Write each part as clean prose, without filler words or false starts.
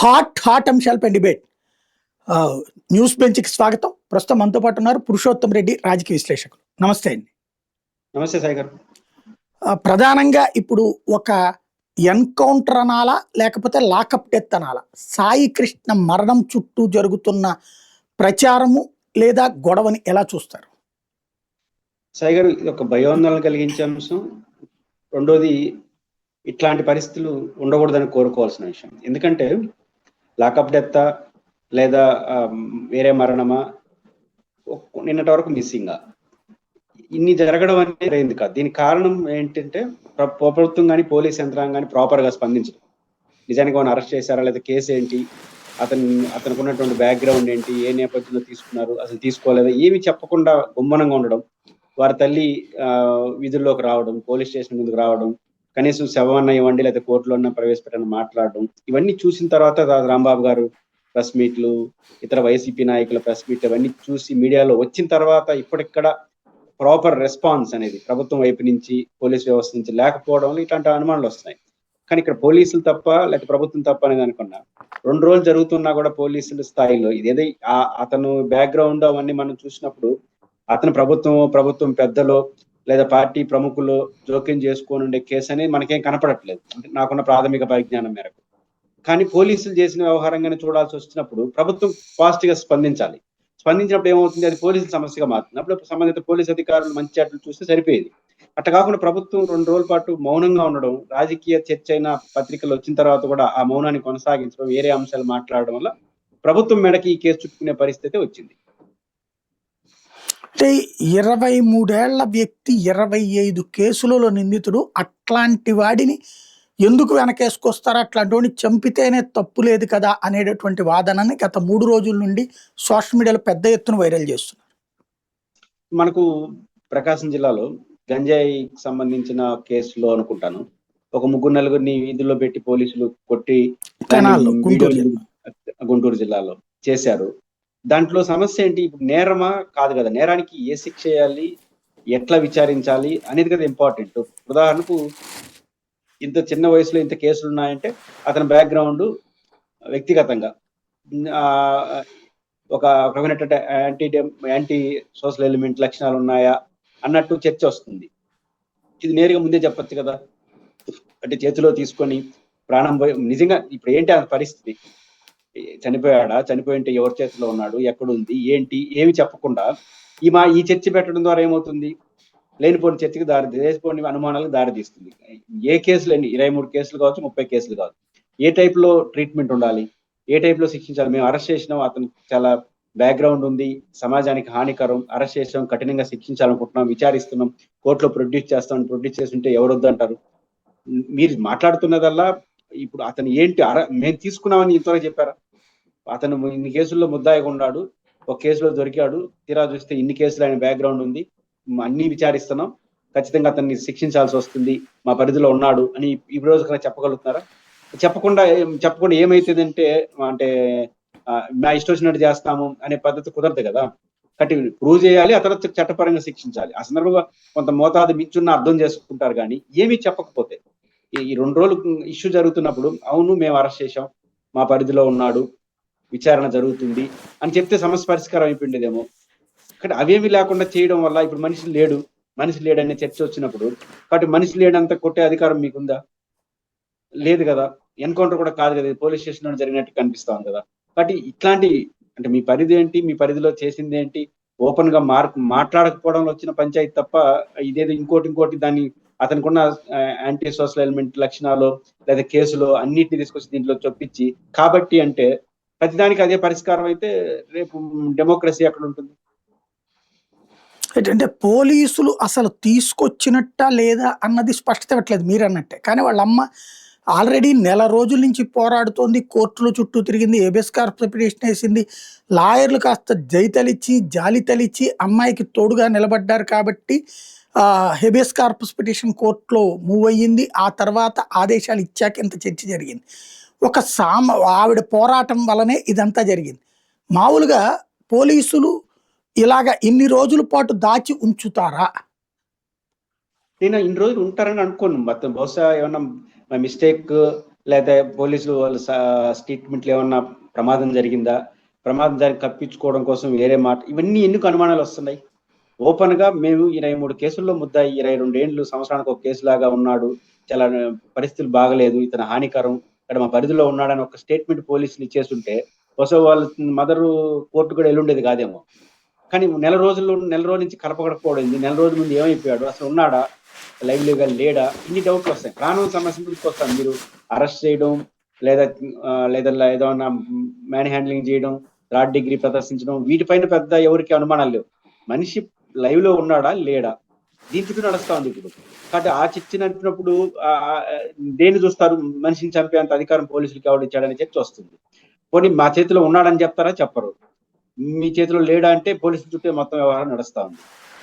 Hot అంశాలపై debate. News బెంచ్కి స్వాగతం. ప్రస్తుతం మనతో పాటు ఉన్నారు పురుషోత్తం రెడ్డి, రాజకీయ విశ్లేషకులు. నమస్తే అండి. నమస్తే సాయి గారు. ప్రధానంగా ఇప్పుడు ఒక ఎన్కౌంటర్ అనాలా లేకపోతే లాకప్ డెత్ అనాలా? సాయి కృష్ణ మరణం చుట్టూ జరుగుతున్న ప్రచారము లేదా గొడవని ఎలా చూస్తారు? సాయి గారు, ఇది ఒక భయోందోళన కలిగించే అంశం. రెండోది, ఇట్లాంటి పరిస్థితులు ఉండకూడదని కోరుకోవాల్సిన విషయం. ఎందుకంటే లాకప్ డెత్తా లేదా వేరే మరణమా, నిన్నటి వరకు మిస్సింగా, ఇన్ని జరగడం అనేది అయింది కాదు. దీనికి కారణం ఏంటంటే ప్రభుత్వం కానీ పోలీస్ యంత్రాంగం కానీ ప్రాపర్గా స్పందించడం. నిజానికి వాళ్ళు అరెస్ట్ చేశారా, లేదా కేసు ఏంటి, అతనికి ఉన్నటువంటి బ్యాక్గ్రౌండ్ ఏంటి, ఏ నేపథ్యంలో తీసుకున్నారు, అసలు తీసుకోలేదా, ఏమి చెప్పకుండా గుమ్మనంగా ఉండడం, వారి తల్లి విధుల్లోకి రావడం, పోలీస్ స్టేషన్ ముందుకు రావడం, కనీసం శవమన్న ఇవ్వండి లేదా కోర్టులో ఉన్న ప్రవేశపెట్టని మాట్లాడడం, ఇవన్నీ చూసిన తర్వాత రాంబాబు గారు ప్రెస్ మీట్లు, ఇతర వైసీపీ నాయకుల ప్రెస్ మీట్, ఇవన్నీ చూసి మీడియాలో వచ్చిన తర్వాత ఇప్పటిక్కడ ప్రాపర్ రెస్పాన్స్ అనేది ప్రభుత్వం వైపు నుంచి, పోలీస్ వ్యవస్థ నుంచి లేకపోవడం ఇట్లాంటి అనుమానాలు వస్తున్నాయి. కానీ ఇక్కడ పోలీసులు తప్ప లేకపోతే ప్రభుత్వం తప్ప అనేది అనుకున్నా, 2 రోజులు జరుగుతున్నా కూడా పోలీసుల స్థాయిలో ఇదేదో అతను బ్యాక్గ్రౌండ్ అవన్నీ మనం చూసినప్పుడు అతను ప్రభుత్వం పెద్దలో లేదా పార్టీ ప్రముఖులు జోక్యం చేసుకొని ఉండే కేసు అనేది మనకేం కనపడట్లేదు, అంటే నాకున్న ప్రాథమిక పరిజ్ఞానం మేరకు. కానీ పోలీసులు చేసిన వ్యవహారంగానే చూడాల్సి వచ్చినప్పుడు ప్రభుత్వం పాజిటివ్గా స్పందించాలి. స్పందించినప్పుడు ఏమవుతుంది, అది పోలీసుల సమస్యగా మారుతుంది. అప్పుడు సంబంధిత పోలీసు అధికారులు మంచి అట్లు చూస్తే సరిపోయేది. అట్లా కాకుండా ప్రభుత్వం 2 రోజుల పాటు మౌనంగా ఉండడం, రాజకీయ చర్చ అయిన పత్రికలు వచ్చిన తర్వాత కూడా ఆ మౌనాన్ని కొనసాగించడం, వేరే అంశాలు మాట్లాడడం వల్ల ప్రభుత్వం మెడకి ఈ కేసు చుట్టుకునే పరిస్థితి వచ్చింది. అంటే 23 ఏళ్ల వ్యక్తి 25 కేసులలో నిందితుడు, అట్లాంటి వాడిని ఎందుకు వెనకేసుకొస్తారో, అట్లాంటి వాడిని చంపితేనే తప్పు లేదు కదా అనేటటువంటి వాదనని గత 3 రోజుల నుండి సోషల్ మీడియాలో పెద్ద ఎత్తున వైరల్ చేస్తున్నారు. మనకు ప్రకాశం జిల్లాలో గంజాయికి సంబంధించిన కేసులో అనుకుంటాను ఒక 3-4 వీధుల్లో పెట్టి పోలీసులు కొట్టి గుంటూరు జిల్లాలో చేశారు. దాంట్లో సమస్య ఏంటి, ఇప్పుడు నేరమా కాదు కదా, నేరానికి ఏ శిక్ష చేయాలి, ఎట్లా విచారించాలి అనేది కదా ఇంపార్టెంట్. ఉదాహరణకు ఇంత చిన్న వయసులో ఇంత కేసులు ఉన్నాయంటే అతని బ్యాక్గ్రౌండ్ వ్యక్తిగతంగా ఒక రకమైనటువంటి యాంటీ సోషల్ ఎలిమెంట్ లక్షణాలు ఉన్నాయా అన్నట్టు చర్చ వస్తుంది. ఇది నేరుగా ముందే చెప్పచ్చు కదా, అంటే చేతిలో తీసుకొని ప్రాణం పోయి నిజంగా ఇప్పుడు ఏంటి ఆ పరిస్థితి, చనిపోయాడా, చనిపోయింటే ఎవరి చేతిలో ఉన్నాడు, ఎక్కడుంది, ఏంటి, ఏమి చెప్పకుండా ఈ చర్చ పెట్టడం ద్వారా ఏమవుతుంది, లేనిపోని చర్చకి లేనిపోని అనుమానాలకు దారితీస్తుంది. ఏ కేసులు 23 కేసులు కావచ్చు, 30 కేసులు కావచ్చు, ఏ టైప్ లో ట్రీట్మెంట్ ఉండాలి, ఏ టైప్ లో శిక్షించాలి. మేము అరెస్ట్ చేసినాం, అతనికి చాలా బ్యాక్గ్రౌండ్ ఉంది, సమాజానికి హానికరం, అరెస్ట్ చేసాం, కఠినంగా శిక్షించాలనుకుంటున్నాం, విచారిస్తున్నాం, కోర్టులో ప్రొడ్యూస్ చేస్తుంటే ఎవరు వద్దంటారు. మీరు మాట్లాడుతున్నదల్లా ఇప్పుడు అతను ఏంటి మేము తీసుకున్నామని ఇంతవరకు చెప్పారా? అతను ఇన్ని కేసుల్లో ముద్దాయిగా ఉన్నాడు, ఒక కేసులో దొరికాడు, తీరా చూస్తే ఇన్ని కేసులు ఆయన బ్యాక్గ్రౌండ్ ఉంది, అన్ని విచారిస్తున్నాం, ఖచ్చితంగా అతన్ని శిక్షించాల్సి వస్తుంది, మా పరిధిలో ఉన్నాడు అని ఈ రోజు కన్నా చెప్పగలుగుతున్నారా? చెప్పకుండా ఏమైతుందంటే, అంటే మా ఇష్టం వచ్చినట్టు చేస్తాము అనే పద్ధతి కుదరదు కదా. కాబట్టి ప్రూవ్ చేయాలి, ఆ తర్వాత చట్టపరంగా శిక్షించాలి. ఆ సందర్భంగా కొంత మోతాదు మించున్న అర్థం చేసుకుంటారు. కానీ ఏమీ చెప్పకపోతే ఈ 2 రోజులు ఇష్యూ జరుగుతున్నప్పుడు అవును మేము అరెస్ట్ చేశాం, మా పరిధిలో ఉన్నాడు, విచారణ జరుగుతుంది అని చెప్తే సమస్య పరిష్కారం అయిపోయిందేమో. కానీ అవేమి లేకుండా చేయడం వల్ల ఇప్పుడు మనిషి లేడు అనే చర్చ వచ్చినప్పుడు, కాబట్టి మనిషి లేడంత కొట్టే అధికారం మీకుందా? లేదు కదా. ఎన్కౌంటర్ కూడా కాదు కదా, పోలీస్ స్టేషన్ లో జరిగినట్టు కనిపిస్తాం కదా. కాబట్టి ఇట్లాంటి, అంటే మీ పరిధి ఏంటి, మీ పరిధిలో చేసింది ఏంటి, ఓపెన్ గా మాట్లాడకపోవడంలో వచ్చిన పంచాయతీ తప్ప ఇదేదో ఇంకోటి దాన్ని అతనికి ఉన్న యాంటీ సోషల్ ఎలిమెంట్ లక్షణాలు లేదా కేసులో అన్నిటిని తీసుకొచ్చి దీంట్లో చొప్పించి కాబట్టి అంటే ప్రతిదానికి అదే పరిష్కారం అయితే రేపు డెమోక్రసీ ఎక్కడ ఉంటుంది? అంటే పోలీసులు అసలు తీసుకొచ్చినట్ట లేదా అన్నది స్పష్టత ఇవ్వట్లేదు మీరు అన్నట్టే. కానీ వాళ్ళ అమ్మ ఆల్రెడీ నెల రోజుల నుంచి పోరాడుతోంది, కోర్టుల చుట్టూ తిరిగింది, హేబియస్ కార్పస్ పిటిషన్ వేసింది, లాయర్లు కాస్త జాలి తలిచి అమ్మాయికి తోడుగా నిలబడ్డారు కాబట్టి హేబియస్ కార్పస్ పిటిషన్ కోర్టులో మూవ్ అయ్యింది. ఆ తర్వాత ఆదేశాలు ఇచ్చాక ఇంత చర్చ జరిగింది. ఒక ఆవిడ పోరాటం వల్లనే ఇదంతా జరిగింది. మామూలుగా పోలీసులు ఇలాగా ఇన్ని రోజుల పాటు దాచి ఉంచుతారా? నేను ఇన్ని రోజులు ఉంటారని అనుకోను. మొత్తం బహుశా ఏమన్నా మిస్టేక్ లేకపోతే పోలీసులు వాళ్ళ స్టేట్మెంట్లు ఏమన్నా ప్రమాదం జరిగిందా, ప్రమాదం జరిగి కప్పించుకోవడం కోసం వేరే మాట, ఇవన్నీ ఎందుకు అనుమానాలు వస్తున్నాయి? ఓపెన్ గా మేము 23 కేసుల్లో ముద్దాయి, 22 ఏండ్లు సంవత్సరానికి ఒక కేసు లాగా ఉన్నాడు, చాలా పరిస్థితులు బాగలేదు, ఇతను హానికరం, ఇక్కడ మా పరిధిలో ఉన్నాడని ఒక స్టేట్మెంట్ పోలీసులు ఇచ్చేస్తుంటే బహుశా వాళ్ళ మదర్ కోర్టు కూడా వెళ్ళుండేది కాదేమో. కానీ నెల రోజుల నుంచి కలపకపోవడం, నెల రోజుల ముందు ఏమైపోయాడు, అసలు ఉన్నాడా, లైవ్లీగా లేడా, ఇన్ని డౌట్లు వస్తాయి. ప్రాణం సమస్య గురించి వస్తాను. మీరు అరెస్ట్ చేయడం లేదా ఏదైనా మ్యాన్ హ్యాండ్లింగ్ చేయడం, థర్డ్ డిగ్రీ ప్రదర్శించడం, వీటిపైన పెద్ద ఎవరికి అనుమానాలు లేవు. మనిషి లైవ్ లో ఉన్నాడా లేడా, దీని చుట్టూ నడుస్తా ఉంది ఇప్పుడు. కాబట్టి ఆ చర్చ నడిపినప్పుడు దేన్ని చూస్తారు? మనిషిని చంపేంత అధికారం పోలీసులకి ఎవడిచ్చాడని చర్చ వస్తుంది. పోనీ మా చేతిలో ఉన్నాడని చెప్తారా? చెప్పరు. మీ చేతిలో లేడా అంటే పోలీసుల చుట్టూ మొత్తం వ్యవహారం నడుస్తా ఉంది.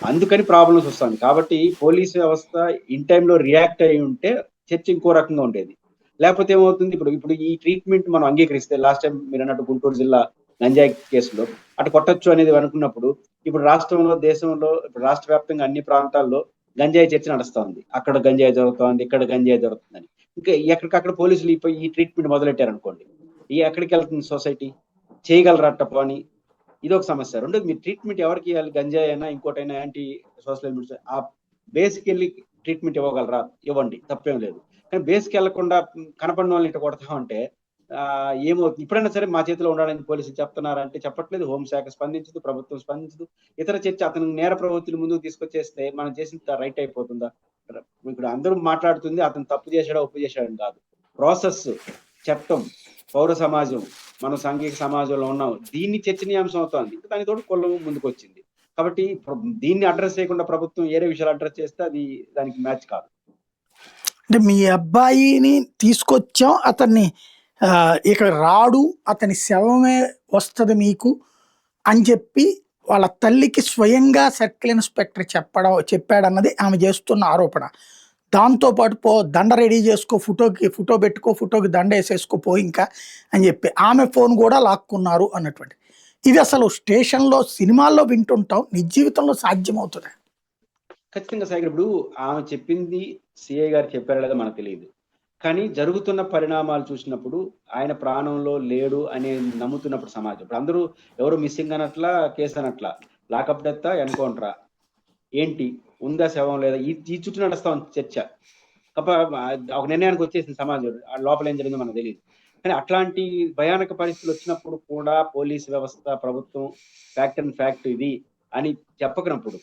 అందుకని ప్రాబ్లమ్స్ వస్తుంది. కాబట్టి పోలీస్ వ్యవస్థ ఇన్ టైంలో రియాక్ట్ అయి ఉంటే చర్చ ఇంకో రకంగా ఉండేది. లేకపోతే ఏమవుతుంది, ఇప్పుడు ఈ ట్రీట్మెంట్ మనం అంగీకరిస్తే, లాస్ట్ టైం మీరు అన్నట్టు గుంటూరు జిల్లా గంజాయి కేసులో అటు కొట్టొచ్చు అనేది అనుకున్నప్పుడు, ఇప్పుడు రాష్ట్రంలో, దేశంలో, ఇప్పుడు రాష్ట్ర వ్యాప్తంగా అన్ని ప్రాంతాల్లో గంజాయి చర్చ నడుస్తా ఉంది. అక్కడ గంజాయి జరుగుతోంది, ఇక్కడ గంజాయి జరుగుతుందని. ఇంకా ఎక్కడికక్కడ పోలీసులు ఈ ట్రీట్మెంట్ మొదలెట్టారు అనుకోండి, ఎక్కడికి వెళ్తుంది సొసైటీ? చేయగలరా అట్టపు అని? ఇది ఒక సమస్య. రెండోది, మీరు ట్రీట్మెంట్ ఎవరికి ఇవ్వాలి? గంజాయి అయినా ఇంకోటైనా యాంటీ సోషల్ ఎలిమెంట్స్, ఆ బేసిక్ వెళ్ళి ట్రీట్మెంట్ ఇవ్వగలరా? ఇవ్వండి, తప్పేం లేదు. కానీ బేసిక్ వెళ్లకుండా కనపడిన వాళ్ళని ఇట్లా కొడతామంటే ఏమవుతుంది? ఇప్పుడైనా సరే మా చేతిలో ఉండాలని పోలీసులు చెప్తున్నారంటే చెప్పట్లేదు. హోంశాఖ స్పందించదు, ప్రభుత్వం స్పందించదు. ఇతర చర్చ అతను నేర ప్రవృత్తులు ముందుకు తీసుకొచ్చేస్తే మనం చేసిన రైట్ అయిపోతుందా? ఇప్పుడు అందరూ మాట్లాడుతుంది అతను తప్పు చేశాడా ఒప్పు చేశాడని కాదు. ప్రాసెస్, చట్టం, పౌర సమాజం, మనం సాంఘిక సమాజంలో ఉన్నాం, దీన్ని చర్చనీయాంశం అవుతోంది. దానితో కులం ముందుకు వచ్చింది. కాబట్టి దీన్ని అడ్రస్ చేయకుండా ప్రభుత్వం ఏరే విషయాలు అడ్రస్ చేస్తే అది దానికి మ్యాచ్ కాదు. అంటే మీ అబ్బాయిని తీసుకొచ్చాం, అతన్ని ఇక్కడ రాడు, అతని శవమే వస్తుంది మీకు అని చెప్పి వాళ్ళ తల్లికి స్వయంగా సర్కిల్ ఇన్స్పెక్టర్ చెప్పాడన్నది ఆమె చేస్తున్న ఆరోపణ. దాంతోపాటు దండ రెడీ చేసుకో, ఫోటో పెట్టుకో, ఫోటోకి దండ వేసేసుకో ఇంకా అని చెప్పి ఆమె ఫోన్ కూడా లాక్కున్నారు అన్నటువంటి. ఇది అసలు స్టేషన్లో, సినిమాల్లో వింటుంటాం, నిజ జీవితంలో సాధ్యమవుతుంది? ఖచ్చితంగా సాగర్, ఇప్పుడు ఆమె చెప్పింది సిఐ గారు చెప్పారో లేదో మనకు తెలియదు. కానీ జరుగుతున్న పరిణామాలు చూసినప్పుడు ఆయన ప్రాణంలో లేడు అని నమ్ముతున్నప్పుడు సమాజం, ఇప్పుడు అందరూ ఎవరు మిస్సింగ్ అనట్లా, కేసు అనట్లా, లాకప్ డెత్తా, ఎన్కౌంటరా, ఏంటి, ఉందా శవం లేదా, ఈ చుట్టూ నడుస్తా ఉంది చర్చ. ఒక నిర్ణయానికి వచ్చేసింది సమాజం, లోపల ఏం జరిగిందో మనకు తెలియదు. కానీ అట్లాంటి భయానక పరిస్థితులు వచ్చినప్పుడు కూడా పోలీస్ వ్యవస్థ, ప్రభుత్వం ఫ్యాక్ట్ అండ్ ఫ్యాక్ట్ ఇది అని చెప్పకనప్పుడు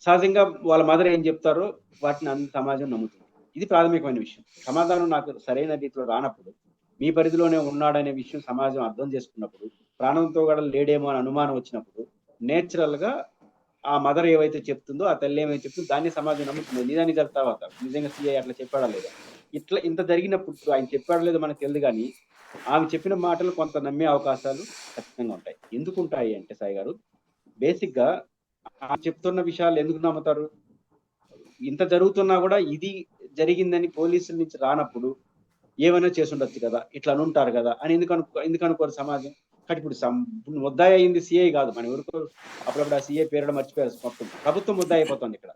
సహజంగా వాళ్ళ మదర్ ఏం చెప్తారో వాటిని సమాజం నమ్ముతుంది. ఇది ప్రాథమికమైన విషయం. సమాధానం నాకు సరైన రీతిలో రానప్పుడు, మీ పరిధిలోనే ఉన్నాడనే విషయం సమాజం అర్థం చేసుకున్నప్పుడు, ప్రాణంతో కూడా లేడేమో అని అనుమానం వచ్చినప్పుడు, నేచురల్ గా ఆ మదర్ ఏవైతే చెప్తుందో, ఆ తల్లి ఏమైతే చెప్తుందో దాన్ని సమాజం నమ్ముతుంది. నిజానికి తర్వాత నిజంగా సిఐ అట్లా చెప్పాడా లేదా, ఇంత జరిగినప్పుడు ఆయన చెప్పాడా లేదో మనకు తెలియదు. కానీ ఆమె చెప్పిన మాటలు కొంత నమ్మే అవకాశాలు ఖచ్చితంగా ఉంటాయి. ఎందుకు ఉంటాయి అంటే సాయి గారు, బేసిక్ గా చెప్తున్న విషయాలు ఎందుకు నమ్ముతారు? ఇంత జరుగుతున్నా కూడా ఇది జరిగిందని పోలీసుల నుంచి రానప్పుడు ఏమైనా చేస్తుండొచ్చు కదా, ఇట్లా అనుంటారు కదా అని ఎందుకు అనుకోరు సమాజం? కానీ ఇప్పుడు ముద్దాయి అయింది సిఐ కాదు, మనం ఎవరికో అప్పుడప్పుడు ఆ సిఐ పేరు మర్చిపోయారు. మొత్తం ప్రభుత్వం ముద్దాయి అయిపోతుంది. ఇక్కడ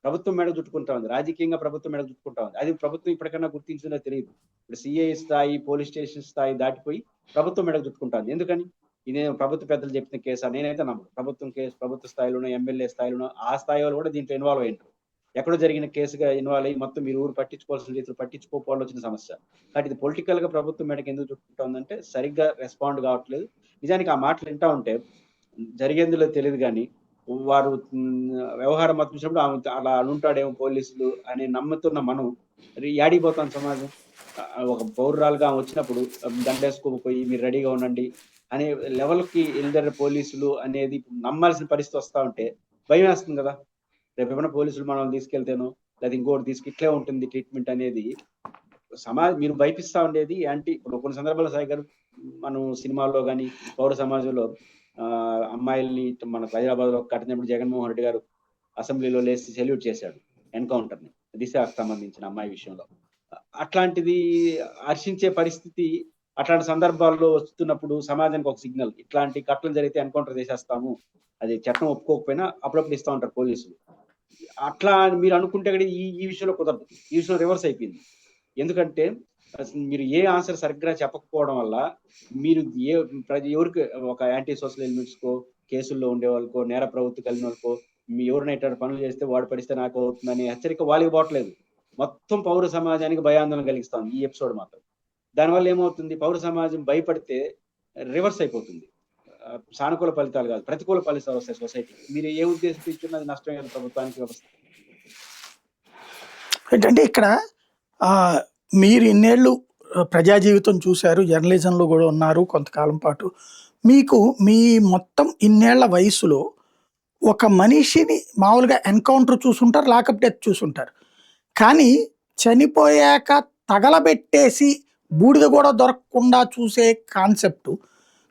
ప్రభుత్వం మెడ చుట్టుకుంటా ఉంది, రాజకీయంగా ప్రభుత్వం మెడ చుట్టుకుంటా ఉంది. అది ప్రభుత్వం ఇప్పటికన్నా గుర్తించిందో తెలియదు. ఇప్పుడు సిఐ స్థాయి, పోలీస్ స్టేషన్ స్థాయి దాటిపోయి ప్రభుత్వం మెడ చుట్టుకుంటుంది. ఎందుకని? ఇదే ప్రభుత్వ పెద్దలు చెప్పిన కేసు నేనైతే నమ్మను. ప్రభుత్వం కేసు, ప్రభుత్వ స్థాయిలోనో, ఎమ్మెల్యే స్థాయిలోనో, ఆ స్థాయి వాళ్ళు కూడా దీంట్లో ఇన్వాల్వ్ అయ్యారు. ఎక్కడో జరిగిన కేసుగా ఇన్వాల్వ్ అయ్యి మొత్తం మీరు ఊరు పట్టించుకోవాల్సిన రీతిలో పట్టించుకోకపోవడం వచ్చిన సమస్య. కాబట్టి ఇది పొలిటికల్ గా ప్రభుత్వం మెడకి ఎందుకు చుట్టుకుంటుందంటే సరిగ్గా రెస్పాండ్ కావట్లేదు. నిజానికి ఆ మాటలు వింటా ఉంటే జరిగేందులో తెలియదు, కానీ వారు వ్యవహారం మర్చినప్పుడు ఆమె అలా అనుంటాడేమో పోలీసులు అని నమ్ముతున్న మనం యాడిపోతాం సమాజం. ఒక పౌరురాలుగా ఆమె వచ్చినప్పుడు దండేసుకోపోయి మీరు రెడీగా ఉండండి అనే లెవెల్కి వెళ్ళారు పోలీసులు అనేది నమ్మాల్సిన పరిస్థితి వస్తా ఉంటే భయం వేస్తుంది కదా. రేపు ఏమైనా పోలీసులు మనం తీసుకెళ్తేనో లేదా ఇంకోటి ఇట్లే ఉంటుంది ట్రీట్మెంట్ అనేది మీరు భయపిస్తా ఉండేది. ఇప్పుడు కొన్ని సందర్భాల్లో సాయి గారు మనం సినిమాల్లో కానీ పౌర సమాజంలో అమ్మాయిల్ని మన హైదరాబాద్ లో కట్టినప్పుడు జగన్మోహన్ రెడ్డి గారు అసెంబ్లీలో లేచి సెల్యూట్ చేశాడు ఎన్కౌంటర్ ని, దిశకు సంబంధించిన అమ్మాయి విషయంలో. అట్లాంటిది హర్షించే పరిస్థితి అట్లాంటి సందర్భాల్లో వస్తున్నప్పుడు సమాజానికి ఒక సిగ్నల్, ఇట్లాంటి కట్టలు జరిగితే ఎన్కౌంటర్ చేసేస్తాము, అది చట్టం ఒప్పుకోకపోయినా అప్పుడప్పుడు ఇస్తా ఉంటారు పోలీసులు. అట్లా మీరు అనుకుంటే కూడా ఈ విషయంలో కుదరదు. ఈ విషయంలో రివర్స్ అయిపోయింది. ఎందుకంటే అసలు మీరు ఏ ఆన్సర్ సరిగ్గా చెప్పకపోవడం వల్ల మీరు ఎవరికి ఒక యాంటీ సోషల్ ఎలిమెంట్స్ కో, కేసుల్లో ఉండే వాళ్ళకో, నేర ప్రవృత్తి కలిగిన వాళ్ళకో, మీ ఎవరైనా ఇట్లాంటి పనులు చేస్తే వాడు పడిస్తే నాకు అవుతుందని హెచ్చరిక వాళ్ళకి పోవట్లేదు. మొత్తం పౌర సమాజానికి భయాందోళన కలిగిస్తాం ఈ ఎపిసోడ్ మాత్రం. దానివల్ల ఏమవుతుంది, పౌర సమాజం భయపడితే రివర్స్ అయిపోతుంది. సానుకూల ఫలితాలు కాదు, ప్రతికూల ఫలితాలు వస్తాయి సొసైటీ. మీరు ఏ ఉద్దేశంతో ఇచ్చున్నది నష్టమే కదా ప్రభుత్వానికి, వ్యవస్థ. ఏంటంటే ఇక్కడ ఆ, మీరు ఇన్నేళ్ళు ప్రజా జీవితం చూశారు, జర్నలిజంలో కూడా ఉన్నారు కొంతకాలం పాటు. మీకు మీ మొత్తం ఇన్నేళ్ల వయసులో ఒక మనిషిని మామూలుగా ఎన్కౌంటర్ చూసుంటారు, లాకప్ డెత్ చూసుంటారు. కానీ చనిపోయాక తగలబెట్టేసి బూడిద కూడా దొరకకుండా చూసే కాన్సెప్ట్,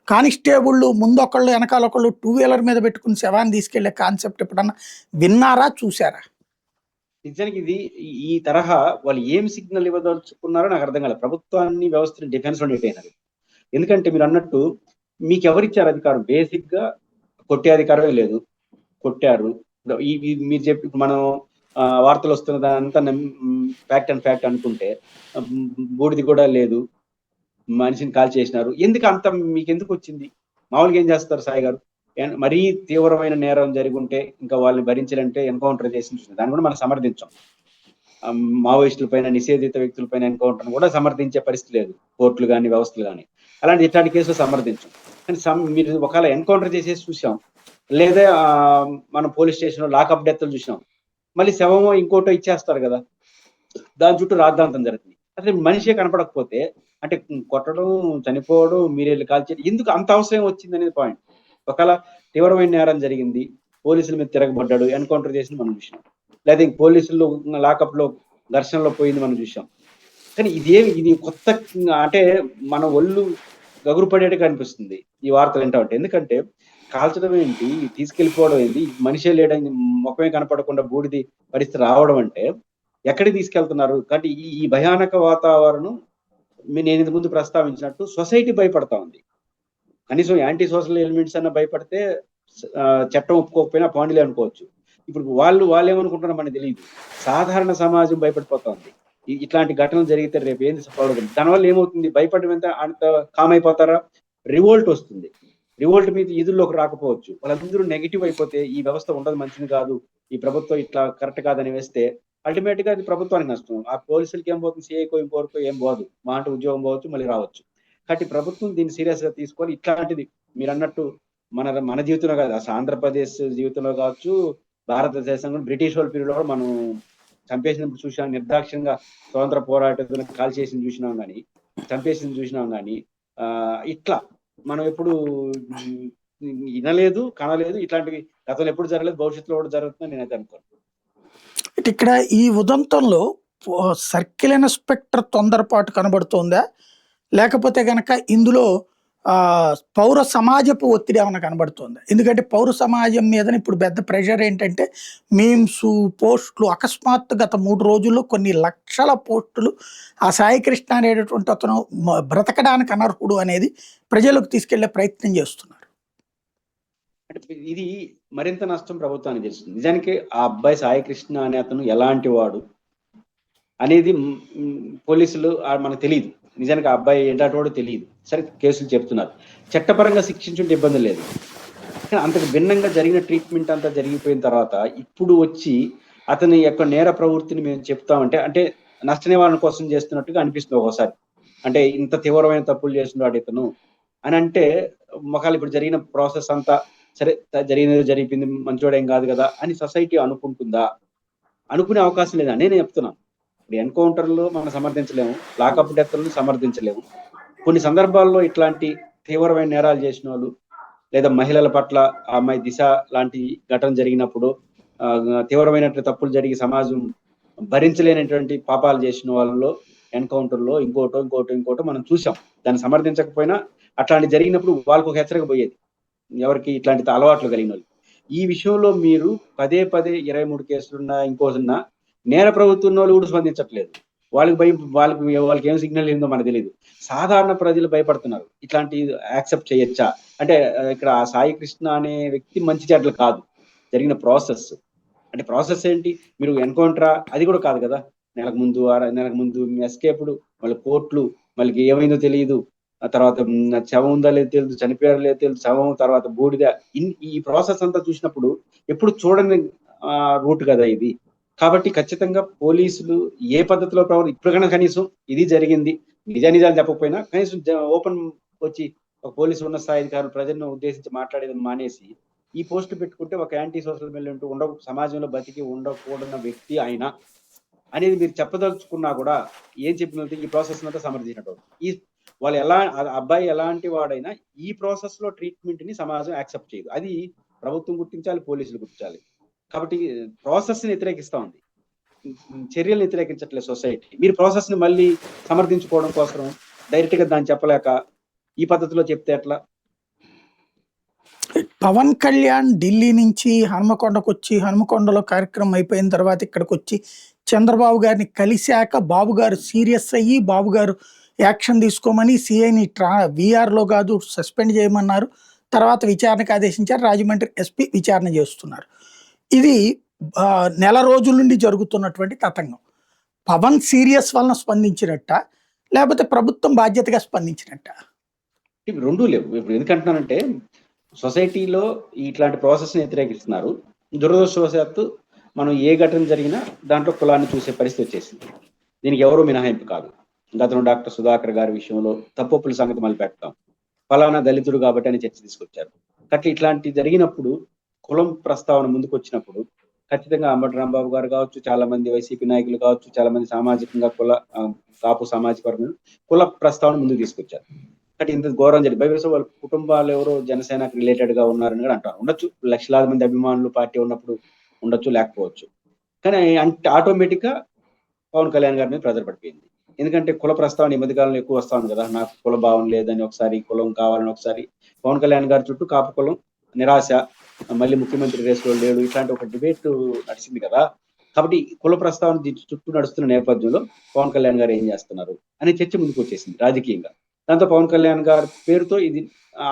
కానిస్టేబుళ్ళు ముందొకళ్ళు వెనకాల ఒకళ్ళు 2 వీలర్ మీద పెట్టుకుని శవాన్ని తీసుకెళ్లే కాన్సెప్ట్ ఎప్పుడన్నా విన్నారా, చూసారా? నిజానికి ఇది ఈ తరహా వాళ్ళు ఏం సిగ్నల్ ఇవ్వదలుచుకున్నారో నాకు అర్థం కాలేదు. ప్రభుత్వాన్ని, వ్యవస్థని డిఫెన్స్ లో నెట్టేనారు. ఎందుకంటే మీరు అన్నట్టు మీకు ఎవరిచ్చారు అధికారం? బేసిక్ గా కొట్టే అధికారమే లేదు, కొట్టారు. మీరు చెప్పి మనం వార్తలు వస్తున్న దానంతా ఫ్యాక్ట్ అండ్ ఫ్యాక్ట్ అనుకుంటే బూడిది కూడా లేదు, మనిషిని కాల్ చేసినారు. ఎందుకు అంత మీకు ఎందుకు వచ్చింది? మామూలుగా ఏం చేస్తారు సాయి గారు? మరీ తీవ్రమైన నేరం జరిగి ఉంటే ఇంకా వాళ్ళని భరించాలంటే ఎన్కౌంటర్ చేసి దాన్ని కూడా మనం సమర్థించాం. మావోయిస్టుల పైన, నిషేధిత వ్యక్తుల పైన ఎన్కౌంటర్ కూడా సమర్థించే పరిస్థితి లేదు, కోర్టులు కానీ వ్యవస్థలు కానీ. ఇట్లాంటి కేసులు సమర్థించాం. కానీ మీరు ఒకవేళ ఎన్కౌంటర్ చేసేసి చూసాం, లేదా మనం పోలీస్ స్టేషన్ లో లాకప్ డెత్లు చూసాం, మళ్ళీ శవమో ఇంకోటో ఇచ్చేస్తారు కదా, దాని చుట్టూ రాద్ధాంతం జరుగుతుంది. అసలు మనిషే కనపడకపోతే అంటే కొట్టడం, చనిపోవడం, మీరెళ్ళి కాల్చేయడం ఎందుకు అంత అవసరం వచ్చింది అనేది పాయింట్. ఒకవేళ తీవ్రమైన నేరం జరిగింది, పోలీసుల మీద తిరగబడ్డాడు, ఎన్కౌంటర్ చేసింది మనం చూసాం, లేదా పోలీసులు లాకప్ లో ఘర్షణలో పోయింది మనం చూసాం. కానీ ఇది కొత్త, అంటే మన ఒళ్ళు గగురు పడేట్టుగా అనిపిస్తుంది ఈ వార్తలు ఏంటంటే. ఎందుకంటే కాల్చడం ఏంటి, తీసుకెళ్లిపోవడం ఏంటి, మనిషే లేడని ముఖమే కనపడకుండా బూడిది పరిస్థితి రావడం అంటే ఎక్కడికి తీసుకెళ్తున్నారు? కాబట్టి ఈ భయానక వాతావరణం నేను ఇంతకు ముందు ప్రస్తావించినట్టు సొసైటీ భయపడతా ఉంది. కనీసం యాంటీ సోషల్ ఎలిమెంట్స్ అన్న భయపడితే చట్టం ఒప్పుకోకపోయినా పాండిలే అనుకోవచ్చు. ఇప్పుడు వాళ్ళు ఏమనుకుంటున్నారో మనకు తెలియదు. సాధారణ సమాజం భయపడిపోతా ఉంది. ఇట్లాంటి ఘటనలు జరిగితే రేపు ఏంది పడదు. దానివల్ల ఏమవుతుంది, భయపడడం అంత కామ్ అయిపోతారా? రివోల్ట్ వస్తుంది. రివోల్ట్ మీద ఈదుల్లోకి రాకపోవచ్చు. వాళ్ళందరూ నెగిటివ్ అయిపోతే ఈ వ్యవస్థ ఉండదు, మంచిది కాదు, ఈ ప్రభుత్వం ఇట్లా కరెక్ట్ కాదని వేస్తే అల్టిమేట్ గా అది ప్రభుత్వానికి నష్టం. ఆ పోలీసులకి ఏం పోతుంది, సిఐకో ఇంకోరికో ఏం పోదు, మా అంటే ఉద్యోగం పోవచ్చు, మళ్ళీ రావచ్చు. కాబట్టి ప్రభుత్వం దీన్ని సీరియస్ గా తీసుకొని ఇట్లాంటిది మీరు అన్నట్టు మన జీవితంలో కాదు, అసలు ఆంధ్రప్రదేశ్ జీవితంలో కావచ్చు, భారతదేశంలో బ్రిటిష్ వాళ్ళ పీరియడ్ లో మనం చంపేసినప్పుడు చూసినాం, నిర్దాక్ష్యంగా స్వతంత్ర పోరాటం కాల్ చేసి చూసినాం కానీ, చంపేసింది చూసినాం కానీ ఇట్లా మనం ఎప్పుడు వినలేదు, కనలేదు. ఇట్లాంటివి గతంలో ఎప్పుడు జరగలేదు, భవిష్యత్తులో కూడా జరుగుతుందని నేనైతే అనుకోను. ఇక్కడ ఈ ఉదంతంలో సర్కిల్ ఇన్స్పెక్టర్ తొందరపాటు కనబడుతోందా, లేకపోతే గనక ఇందులో పౌర సమాజపు ఒత్తిడి ఏమైనా కనబడుతోందా? ఎందుకంటే పౌర సమాజం మీద ఇప్పుడు పెద్ద ప్రెషర్ ఏంటంటే మీమ్స్, పోస్టులు. అకస్మాత్తు గత 3 రోజుల్లో కొన్ని లక్షల పోస్టులు ఆ సాయికృష్ణ అనేటటువంటి అతను బ్రతకడానికి అనర్హుడు అనేది ప్రజలకు తీసుకెళ్లే ప్రయత్నం చేస్తున్నారు. అంటే ఇది మరింత నష్టం ప్రభుత్వానికి తెలుస్తుంది. నిజానికి ఆ అబ్బాయి సాయికృష్ణ అనే అతను ఎలాంటి వాడు అనేది పోలీసులు మనకు తెలియదు. నిజానికి ఆ అబ్బాయి ఏంటో తెలియదు. సరే, కేసులు చెప్తున్నారు, చట్టపరంగా శిక్షించుంటే ఇబ్బంది లేదు. కానీ అంతకు భిన్నంగా జరిగిన ట్రీట్మెంట్ అంతా జరిగిపోయిన తర్వాత ఇప్పుడు వచ్చి అతని యొక్క నేర ప్రవృత్తిని మేము చెప్తామంటే అంటే నష్ట నివారణ కోసం చేస్తున్నట్టుగా అనిపిస్తుంది ఒకసారి. అంటే ఇంత తీవ్రమైన తప్పులు చేస్తున్నాడు ఇతను అని అంటే, ఒకవేళ ఇప్పుడు జరిగిన ప్రాసెస్ అంతా సరే జరిగింది, మంచోడేం కాదు కదా అని సొసైటీ అనుకుంటుందా? అనుకునే అవకాశం లేదా నేను చెప్తున్నాను. ఇప్పుడు ఎన్కౌంటర్లో మనం సమర్థించలేము, లాకప్ డెత్లను సమర్థించలేము. కొన్ని సందర్భాల్లో ఇట్లాంటి తీవ్రమైన నేరాలు చేసిన వాళ్ళు, లేదా మహిళల పట్ల ఆ అమ్మాయి దిశ లాంటి ఘటన జరిగినప్పుడు తీవ్రమైనటువంటి తప్పులు జరిగి సమాజం భరించలేనటువంటి పాపాలు చేసిన వాళ్ళలో ఎన్కౌంటర్లో ఇంకోటో మనం చూసాం. దాన్ని సమర్థించకపోయినా అట్లాంటి జరిగినప్పుడు వాళ్ళకు ఒక హెచ్చరిక పోయేది, ఎవరికి ఇట్లాంటి అలవాట్లు కలిగిన వాళ్ళు. ఈ విషయంలో మీరు పదే 23 కేసులున్నా ఇంకోసున్నా నేర ప్రభుత్వం వాళ్ళు కూడా స్పందించట్లేదు. వాళ్ళకి ఏం సిగ్నల్ ఏందో మనకు తెలియదు. సాధారణ ప్రజలు భయపడుతున్నారు. ఇట్లాంటి యాక్సెప్ట్ చేయొచ్చా అంటే, ఇక్కడ ఆ సాయి కృష్ణ అనే వ్యక్తి మంచి చెడ్డలు కాదు, జరిగిన ప్రాసెస్. అంటే ప్రాసెస్ ఏంటి, మీరు ఎన్కౌంటరా అది కూడా కాదు కదా, నెలకు ముందు నెలకు ముందు ఎస్కేపుడు, మళ్ళీ కోర్టులు, మళ్ళీ ఏమైందో తెలియదు, ఆ తర్వాత శవం ఉందా లేదు తెలియదు, చనిపోయారో లేదో తెలియదు, శవం తర్వాత బూడిద. ఈ ప్రాసెస్ అంతా చూసినప్పుడు ఎప్పుడు చూడని రూట్ కదా ఇది. కాబట్టి ఖచ్చితంగా పోలీసులు ఏ పద్ధతిలో ఇప్పటికైనా కనీసం ఇది జరిగింది నిజాలు చెప్పకపోయినా కనీసం ఓపెన్ వచ్చి ఒక పోలీసు ఉన్న స్థాయి అధికారులు ప్రజలను ఉద్దేశించి మాట్లాడేదని మానేసి ఈ పోస్ట్ పెట్టుకుంటే ఒక యాంటీ సోషల్ ఎలిమెంట్ సమాజంలో బతికి ఉండకూడన్న వ్యక్తి ఆయన అనేది మీరు చెప్పదలుచుకున్నా కూడా ఏం చెప్పినట్టు ఈ ప్రాసెస్ అంతా సమర్థించినట్టు. ఈ వాళ్ళు అబ్బాయి ఎలాంటి వాడైనా ఈ ప్రాసెస్ లో ట్రీట్మెంట్ ని సమాజం యాక్సెప్ట్ చేయదు. అది ప్రభుత్వం గుర్తించాలి, పోలీసులు గుర్తించాలి. కాబట్టి ప్రాసెస్ ని వ్యతిరేకిస్తా ఉంది, చర్యలు వ్యతిరేకించట్లేదు సొసైటీ. మీరు ప్రాసెస్ ని మళ్ళీ సమర్థించుకోవడం కోసం డైరెక్ట్ గా దాన్ని చెప్పలేక ఈ పద్ధతిలో చెప్తే ఎట్లా? పవన్ కళ్యాణ్ ఢిల్లీ నుంచి హనుమకొండకు వచ్చి హనుమకొండలో కార్యక్రమం అయిపోయిన తర్వాత ఇక్కడికి వచ్చి చంద్రబాబు గారిని కలిశాక బాబు గారు సీరియస్ అయ్యి బాబు గారు యాక్షన్ తీసుకోమని సిఐని వీఆర్లో కాదు సస్పెండ్ చేయమన్నారు. తర్వాత విచారణకు ఆదేశించారు. రాజమండ్రి ఎస్పీ విచారణ చేస్తున్నారు. ఇది నెల రోజుల నుండి జరుగుతున్నటువంటి తతంగం. పవన్ సీరియస్ వలన స్పందించినట్ట, లేకపోతే ప్రభుత్వం బాధ్యతగా స్పందించినట్ట? రెండూ లేవు. ఇప్పుడు ఎందుకంటున్నానంటే సొసైటీలో ఇట్లాంటి ప్రాసెస్ ని వ్యతిరేకిస్తున్నారు. దురదృష్టవశాత్తు మనం ఏ ఘటన జరిగినా దాంట్లో కులాన్ని చూసే పరిస్థితి వచ్చేసింది. దీనికి ఎవరూ మినహాయింపు కాదు. గతంలో డాక్టర్ సుధాకర్ గారి విషయంలో తప్పొప్పుల సంగతి మళ్ళీ పెడతాం, ఫలానా దళితుడు కాబట్టి అని చర్చ తీసుకొచ్చారు. అట్లా ఇట్లాంటి జరిగినప్పుడు కులం ప్రస్తావన ముందుకు వచ్చినప్పుడు ఖచ్చితంగా అంబటి రాంబాబు గారు కావచ్చు, చాలా మంది వైసీపీ నాయకులు కావచ్చు, చాలా మంది సామాజికంగా కాపు సామాజిక వర్గం కుల ప్రస్తావన ముందుకు తీసుకొచ్చారు. అంటే ఇంత ఘోరం జరిగి బైబిల్స్ వాళ్ళ కుటుంబాలు ఎవరో జనసేనకు రిలేటెడ్ గా ఉన్నారని కూడా అంటారు. ఉండొచ్చు, లక్షలాది మంది అభిమానులు పార్టీ ఉన్నప్పుడు ఉండొచ్చు, లేకపోవచ్చు. కానీ అంటే ఆటోమేటిక్ గా పవన్ కళ్యాణ్ గారి మీద ప్రెజర్ పడిపోయింది. ఎందుకంటే కుల ప్రస్తావన ఈ మధ్యకాలంలో ఎక్కువ వస్తా ఉంది కదా, నాకు కుల భావం లేదని ఒకసారి, కులం కావాలని ఒకసారి. పవన్ కళ్యాణ్ గారి చుట్టూ కాపు కులం నిరాశ, మళ్ళీ ముఖ్యమంత్రి రేసులో లేడు, ఇట్లాంటి ఒక డిబేట్ నడిచింది కదా. కాబట్టి కుల ప్రస్తావన చుట్టూ నడుస్తున్న నేపథ్యంలో పవన్ కళ్యాణ్ గారు ఏం చేస్తున్నారు అనే చర్చ ముందుకు వచ్చేసింది రాజకీయంగా. దాంతో పవన్ కళ్యాణ్ గారి పేరుతో ఇది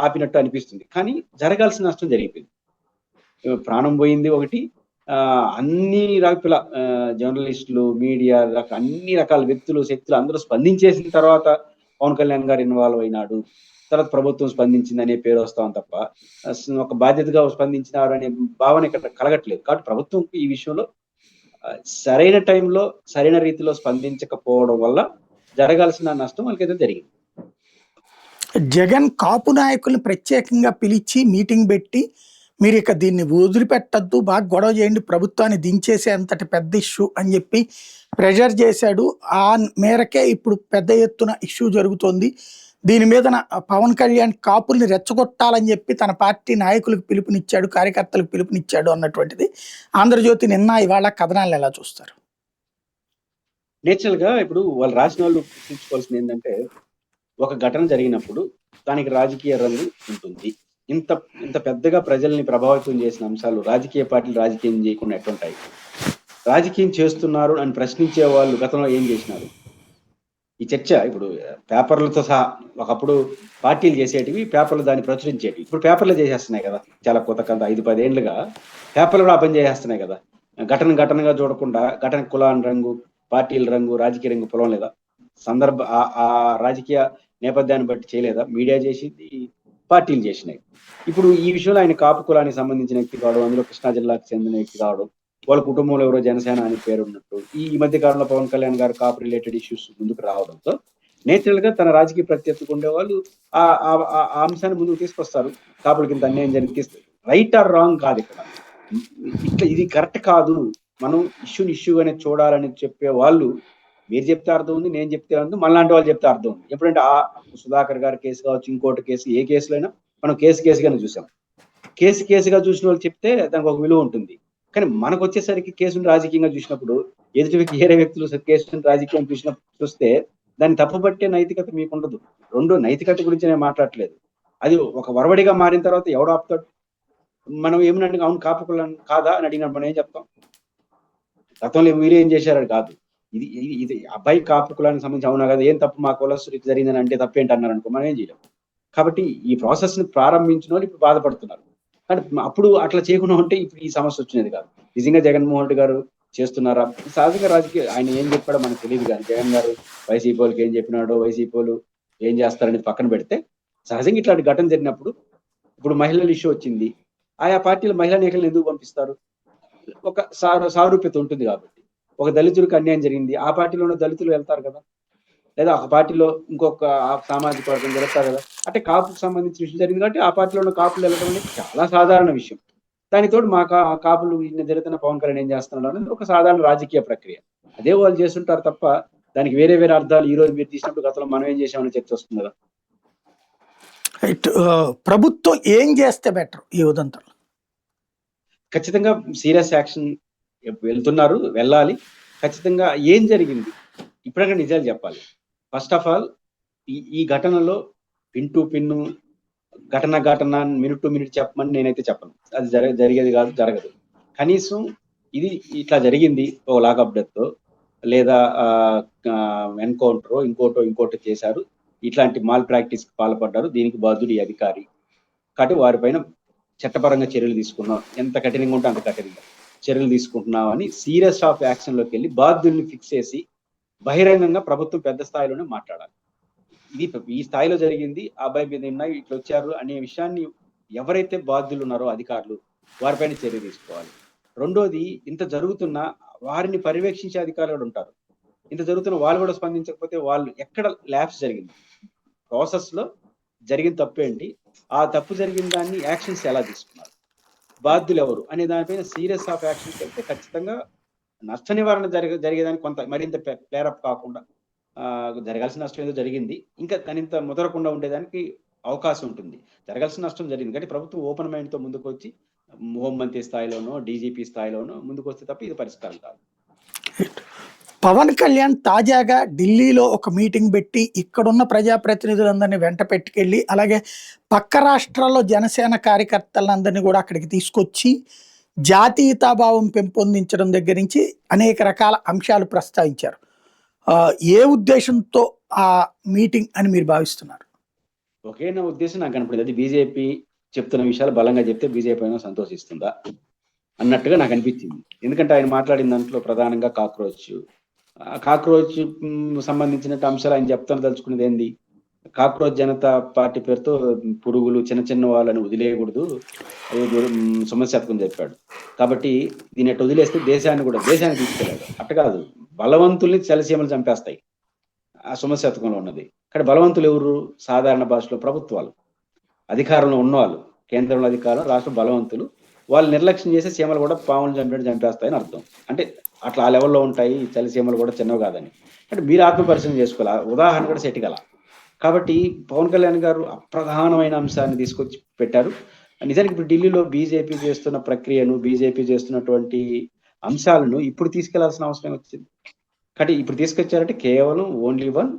ఆపినట్టు అనిపిస్తుంది. కానీ జరగాల్సిన నష్టం జరిగిపోయింది. ప్రాణం పోయింది ఒకటి, అన్ని రకాల జర్నలిస్టులు, మీడియా, అన్ని రకాల వ్యక్తులు, శక్తులు అందరూ స్పందించేసిన తర్వాత పవన్ కళ్యాణ్ గారు ఇన్వాల్వ్ అయినాడు, తర్వాత ప్రభుత్వం స్పందించింది అనే పేరు వస్తాం తప్ప ఒక బాధ్యతగా స్పందించినారు అనే భావన ఇక్కడ కలగట్లేదు. కాబట్టి ప్రభుత్వం ఈ విషయంలో సరైన టైంలో సరైన రీతిలో స్పందించకపోవడం వల్ల జరగాల్సిన నష్టం వాళ్ళకైతే జరిగింది. జగన్ కాపు నాయకుల్ని ప్రత్యేకంగా పిలిచి మీటింగ్ పెట్టి మీరు ఇక దీన్ని వదిలిపెట్టద్దు, బాగా గొడవ చేయండి, ప్రభుత్వాన్ని దించేసే అంతటి పెద్ద ఇష్యూ అని చెప్పి ప్రెషర్ చేశాడు. ఆ మేరకే ఇప్పుడు పెద్ద ఎత్తున ఇష్యూ జరుగుతోంది. దీని మీద పవన్ కళ్యాణ్ కాపుల్ని రెచ్చగొట్టాలని చెప్పి తన పార్టీ నాయకులకు పిలుపునిచ్చాడు, కార్యకర్తలకు పిలుపునిచ్చాడు అన్నటువంటిది ఆంధ్రజ్యోతి నిన్న ఇవాళ కథనాలను ఎలా చూస్తారు? నేచురల్ గా ఇప్పుడు వాళ్ళు రాసిన వాళ్ళు గుర్తుంచుకోవాల్సింది ఏంటంటే, ఒక ఘటన జరిగినప్పుడు దానికి రాజకీయ రంగు ఉంటుంది. ఇంత ఇంత పెద్దగా ప్రజల్ని ప్రభావితం చేసిన అంశాలు రాజకీయ పార్టీలు రాజకీయం చేయకుండా ఎట్లుంటాయి? రాజకీయం చేస్తున్నారు అని ప్రశ్నించే వాళ్ళు గతంలో ఏం చేసినారు? ఈ చర్చ ఇప్పుడు పేపర్లతో సహా ఒకప్పుడు పార్టీలు చేసేటివి, పేపర్లు దాన్ని ప్రచురించేటివి. ఇప్పుడు పేపర్లు చేసేస్తున్నాయి కదా, చాలా కొత్త 5-10 ఏళ్లుగా పేపర్లు కూడా పని చేసేస్తున్నాయి కదా. ఘటనగా చూడకుండా ఘటన కులాన్ని రంగు, పార్టీల రంగు, రాజకీయ రంగు పొలం లేదా, సందర్భ ఆ రాజకీయ నేపథ్యాన్ని బట్టి చేయలేదా? మీడియా చేసింది, పార్టీలు చేసినాయి. ఇప్పుడు ఈ విషయంలో ఆయన కాపు కులానికి సంబంధించిన వ్యక్తి కావడం, అందులో కృష్ణా జిల్లాకు చెందిన వ్యక్తి కావడం, వాళ్ళ కుటుంబంలో ఎవరో జనసేన అని పేరు ఉన్నట్టు, ఈ మధ్య కాలంలో పవన్ కళ్యాణ్ గారు కాపు రిలేటెడ్ ఇష్యూస్ ముందుకు రావడంతో నేచురల్ గా తన రాజకీయ ప్రత్యర్థులు ఉండేవాళ్ళు ఆ అంశాన్ని ముందుకు తీసుకొస్తారు. కాపులకి ఇంత అన్యాయం జరిగి రైట్ ఆర్ రాంగ్ కాదు ఇక్కడ. ఇట్లా ఇది కరెక్ట్ కాదు, మనం ఇష్యూగానే చూడాలని చెప్పే వాళ్ళు, మీరు చెప్తే అర్థం ఉంది, నేను చెప్తే అర్థం, మనలాంటి వాళ్ళు చెప్తే అర్థం ఉంది. ఎప్పుడంటే ఆ సుధాకర్ గారి కేసు కావచ్చు, ఇంకోటి కేసు, ఏ కేసులో అయినా మనం కేసుగానే చూసాం. కేసుగా చూసిన వాళ్ళు చెప్తే దానికి ఒక విలువ ఉంటుంది. కానీ మనకు వచ్చేసరికి కేసును రాజకీయంగా చూసినప్పుడు, వేరే వ్యక్తులు కేసును రాజకీయం చూస్తే దాన్ని తప్పుపట్టే నైతికత మీకు ఉండదు. రెండో నైతికత గురించి నేను మాట్లాడట్లేదు. అది ఒక వరవడిగా మారిన తర్వాత ఎవడు ఆపుతాడు? మనం ఏమనంటే అవును కాపుకులను కాదా అని అడిగినప్పుడు మనం ఏం చెప్తాం? గతంలో మీరు ఏం చేశారని కాదు, ఇది అబ్బాయి కాపు కులానికి సంబంధించి అవునా కదా, ఏం తప్పు మా కులస్తులు జరిగిందని అంటే తప్పేంటి అన్నారు అనుకో, మనం ఏం చేయలేము. కాబట్టి ఈ ప్రాసెస్ ని ప్రారంభించిన వాళ్ళు ఇప్పుడు బాధపడుతున్నారు. కానీ అప్పుడు అట్లా చేయకుండా ఉంటే ఇప్పుడు ఈ సమస్య వచ్చినది కాదు. నిజంగా జగన్మోహన్ రెడ్డి గారు చేస్తున్నారా? సహజంగా రాజకీయ ఆయన ఏం చెప్పాడో మనకు తెలియదు కానీ జగన్ గారు వైసీపీ వాళ్ళకి ఏం చెప్పినాడో, వైసీపీ వాళ్ళు ఏం చేస్తారని పక్కన పెడితే, సహజంగా ఇట్లాంటి ఘటన జరిగినప్పుడు ఇప్పుడు మహిళల ఇష్యూ వచ్చింది. ఆయా పార్టీలు మహిళా నేతలను ఎందుకు పంపిస్తారు? ఒక సారూప్యత ఉంటుంది కాబట్టి. ఒక దళితుడికి అన్యాయం జరిగింది, ఆ పార్టీలో ఉన్న దళితులు వెళ్తారు కదా, లేదా ఒక పార్టీలో ఇంకొక సామాజిక వర్గం వెళ్తారు కదా. అంటే కాపుకు సంబంధించిన విషయం జరిగింది కాబట్టి ఆ పార్టీలో ఉన్న కాపులు వెళ్ళడం అనేది చాలా సాధారణ విషయం. దానితోటి మా కాపులు ఇన్ని జరుగుతున్న పవన్ కళ్యాణ్ ఏం చేస్తున్నాడు అనేది ఒక సాధారణ రాజకీయ ప్రక్రియ. అదే వాళ్ళు చేస్తుంటారు తప్ప దానికి వేరే వేరే అర్థాలు ఈ రోజు మీరు తీసినప్పుడు గతంలో మనం ఏం చేసామని చర్చ వస్తుంది కదా. రైట్. ప్రభుత్వం ఏం చేస్తే బెటర్ ఈ ఉదంతంలో? ఖచ్చితంగా సీరియస్ యాక్షన్ వెళ్తున్నారు, వెళ్ళాలి. ఖచ్చితంగా ఏం జరిగింది ఇప్పటికే నిజాలు చెప్పాలి. ఫస్ట్ ఆఫ్ ఆల్ ఈ ఘటనలో పిన్ టు పిన్ను, ఘటన మినిట్ టు మినిట్ చెప్పమని నేనైతే చెప్పను. అది జరిగేది కాదు, జరగదు. కనీసం ఇది ఇట్లా జరిగింది ఓ లాకప్ డెత్ లేదా ఎన్కౌంటర్ ఇంకోటో చేశారు, ఇట్లాంటి మాల్ ప్రాక్టీస్ కి పాల్పడ్డారు, దీనికి బాధ్యుడు ఈ అధికారి కాబట్టి వారిపైన చట్టపరంగా చర్యలు తీసుకున్నాం, ఎంత కఠినంగా ఉంటే అంత కఠినంగా చర్యలు తీసుకుంటున్నామని సీరియస్ ఆఫ్ యాక్షన్ లోకి వెళ్ళి బాధ్యుల్ని ఫిక్స్ చేసి బహిరంగంగా ప్రభుత్వం పెద్ద స్థాయిలోనే మాట్లాడాలి. ఇది ఈ స్థాయిలో జరిగింది, ఆ అబ్బాయి మీద ఉన్నాయి, ఇట్లా వచ్చారు అనే విషయాన్ని ఎవరైతే బాధ్యులు ఉన్నారో అధికారులు వారిపైన చర్య తీసుకోవాలి. రెండోది, ఇంత జరుగుతున్నా వారిని పర్యవేక్షించే అధికారులు కూడా ఉంటారు. ఇంత జరుగుతున్న వాళ్ళు కూడా స్పందించకపోతే వాళ్ళు ఎక్కడ ల్యాప్స్ జరిగింది, ప్రాసెస్ లో జరిగిన తప్పు ఏంటి, ఆ తప్పు జరిగిన దాన్ని యాక్షన్స్ ఎలా తీసుకున్నారు, బాధ్యులు ఎవరు అనే దానిపైన సీరియస్ ఆఫ్ యాక్షన్స్ వెళ్తే ఖచ్చితంగా నష్ట నివారణ జరిగేదానికి కొంత మరింత ప్లేరప్ కాకుండా జరగాల్సిన నష్టం ఏదో జరిగింది, ఇంకా కనింత ముదరకుండా ఉండేదానికి అవకాశం ఉంటుంది. జరగాల్సిన నష్టం జరిగింది కానీ ప్రభుత్వం ఓపెన్ మైండ్ తో ముందుకు వచ్చి హోంమంత్రి స్థాయిలోనో డీజీపీ స్థాయిలోనో ముందుకు వస్తే తప్ప ఇది పరిష్కారం కాదు. పవన్ కళ్యాణ్ తాజాగా ఢిల్లీలో ఒక మీటింగ్ పెట్టి ఇక్కడున్న ప్రజాప్రతినిధులందరినీ వెంట పెట్టుకెళ్ళి అలాగే పక్క రాష్ట్రాల్లో జనసేన కార్యకర్తలందరినీ కూడా అక్కడికి తీసుకొచ్చి జాతీయతాభావం పెంపొందించడం దగ్గర నుంచి అనేక రకాల అంశాలు ప్రస్తావించారు. ఏ ఉద్దేశంతో ఆ మీటింగ్ అని మీరు భావిస్తున్నారు? ఒకే నా ఉద్దేశం నాకు కనపడింది, అది బీజేపీ చెప్తున్న విషయాలు బలంగా చెప్తే బీజేపీ అయినా సంతోషిస్తుందా అన్నట్టుగా నాకు అనిపించింది. ఎందుకంటే ఆయన మాట్లాడిన దాంట్లో ప్రధానంగా కాక్రోచ్ సంబంధించిన అంశాలు ఆయన చెప్తాను తలుచుకునేది ఏంది, కాక్రోచ్ జనతా పార్టీ పేరుతో పురుగులు చిన్న చిన్న వాళ్ళని వదిలేయకూడదు, సుమన్ శతకం చెప్పాడు. కాబట్టి దీన్ని ఎట్టు వదిలేస్తే దేశాన్ని తీసుకెళ్ళాడు. అట్ట కాదు, బలవంతుల్ని చలసీమలు చంపేస్తాయి ఆ సుమన్ శతకంలో ఉన్నది. కానీ బలవంతులు ఎవరు? సాధారణ భాషలో ప్రభుత్వాలు, అధికారంలో ఉన్నవాళ్ళు, కేంద్రంలో అధికారం, రాష్ట్రం బలవంతులు. వాళ్ళు నిర్లక్ష్యం చేసే సీమలు కూడా పాములు చంపేస్తాయని అర్థం. అంటే అట్లా ఆ లెవెల్లో ఉంటాయి, చలిసీమలు కూడా చిన్నవి కాదని. అంటే మీరు ఆత్మపరిశీలన చేసుకోవాలి, ఉదాహరణ కూడా సెట్ గల. కాబట్టి పవన్ కళ్యాణ్ గారు అప్రధానమైన అంశాన్ని తీసుకొచ్చి పెట్టారు. నిజానికి ఇప్పుడు ఢిల్లీలో బీజేపీ చేస్తున్న ప్రక్రియను, బీజేపీ చేస్తున్నటువంటి అంశాలను ఇప్పుడు తీసుకెళ్లాల్సిన అవసరం వచ్చింది. కాబట్టి ఇప్పుడు తీసుకొచ్చారంటే కేవలం ఓన్లీ వన్